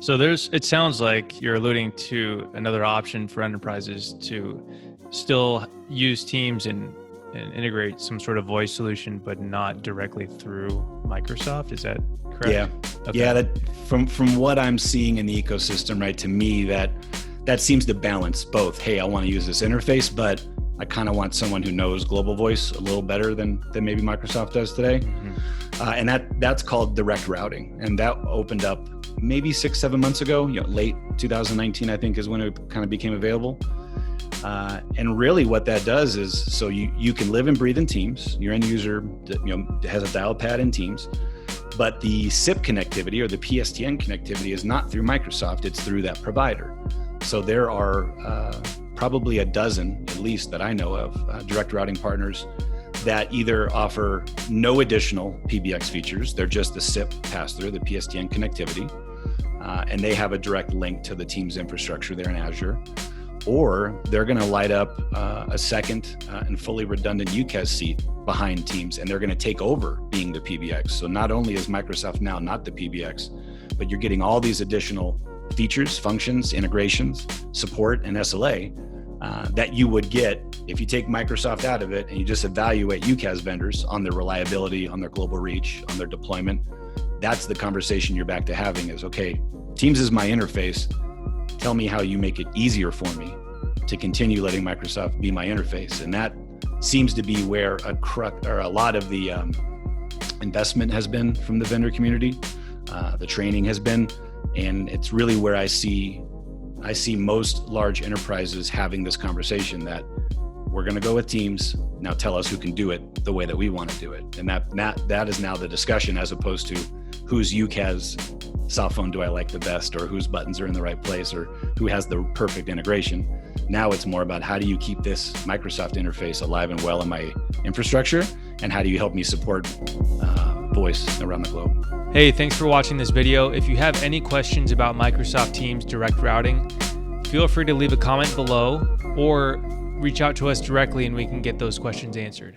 So it sounds like you're alluding to another option for enterprises to still use Teams and integrate some sort of voice solution, but not directly through Microsoft. Is that correct? Yeah. Okay. Yeah. That from what I'm seeing in the ecosystem, right, to me, that seems to balance both. Hey, I want to use this interface, but I kind of want someone who knows global voice a little better than maybe Microsoft does today. Mm-hmm. And that's called direct routing. And that opened up maybe 6-7 months ago, late 2019, I think, is when it kind of became available. And really what that does is, so you can live and breathe in Teams. Your end user has a dial pad in Teams, but the SIP connectivity or the PSTN connectivity is not through Microsoft, it's through that provider. So there are probably a dozen, at least that I know of, direct routing partners that either offer no additional PBX features, they're just the SIP pass-through, the PSTN connectivity, and they have a direct link to the Teams infrastructure there in Azure, or they're going to light up a second and fully redundant UCaaS seat behind Teams, and they're going to take over being the PBX. So not only is Microsoft now not the PBX, but you're getting all these additional features, functions, integrations, support, and SLA that you would get if you take Microsoft out of it and you just evaluate UCaaS vendors on their reliability, on their global reach, on their deployment. That's the conversation you're back to having is, okay, Teams is my interface. Tell me how you make it easier for me to continue letting Microsoft be my interface. And that seems to be where a lot of the investment has been from the vendor community. The training has been, and it's really where I see most large enterprises having this conversation that we're going to go with Teams. Now tell us who can do it the way that we want to do it. And that is now the discussion, as opposed to whose UCaaS cell phone do I like the best, or whose buttons are in the right place, or who has the perfect integration. Now it's more about how do you keep this Microsoft interface alive and well in my infrastructure, and how do you help me support voice around the globe. Hey, thanks for watching this video. If you have any questions about Microsoft Teams direct routing, feel free to leave a comment below or reach out to us directly and we can get those questions answered.